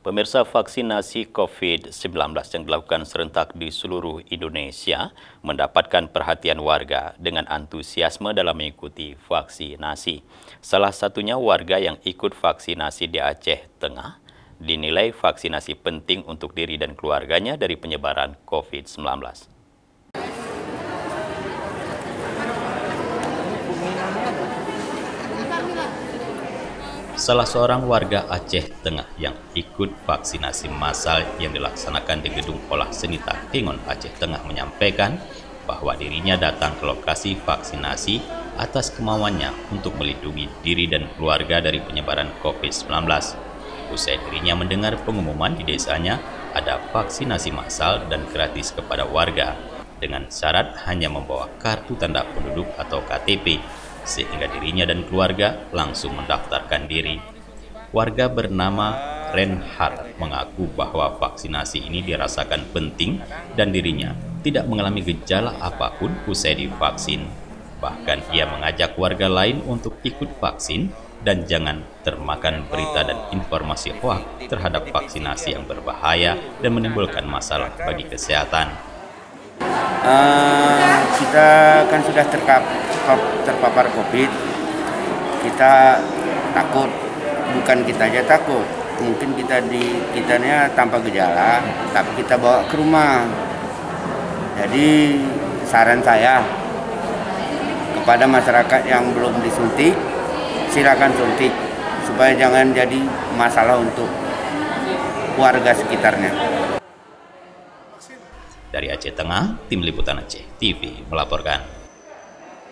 Pemirsa, vaksinasi COVID-19 yang dilakukan serentak di seluruh Indonesia mendapatkan perhatian warga dengan antusiasme dalam mengikuti vaksinasi. Salah satunya warga yang ikut vaksinasi di Aceh Tengah dinilai vaksinasi penting untuk diri dan keluarganya dari penyebaran COVID-19. Salah seorang warga Aceh Tengah yang ikut vaksinasi massal yang dilaksanakan di Gedung Olah Seni Takengon Aceh Tengah menyampaikan bahwa dirinya datang ke lokasi vaksinasi atas kemauannya untuk melindungi diri dan keluarga dari penyebaran COVID-19. Usai dirinya mendengar pengumuman di desanya ada vaksinasi massal dan gratis kepada warga dengan syarat hanya membawa kartu tanda penduduk atau KTP, sehingga dirinya dan keluarga langsung mendaftarkan diri. Warga bernama Renhard mengaku bahwa vaksinasi ini dirasakan penting dan dirinya tidak mengalami gejala apapun usai divaksin. Bahkan ia mengajak warga lain untuk ikut vaksin dan jangan termakan berita dan informasi hoaks terhadap vaksinasi yang berbahaya dan menimbulkan masalah bagi kesehatan. Kita kan sudah terpapar COVID, kita takut, bukan kita aja takut, mungkin kitanya tanpa gejala, tapi kita bawa ke rumah. Jadi saran saya kepada masyarakat yang belum disuntik, silakan suntik supaya jangan jadi masalah untuk warga sekitarnya. Dari Aceh Tengah, Tim Liputan Aceh TV melaporkan.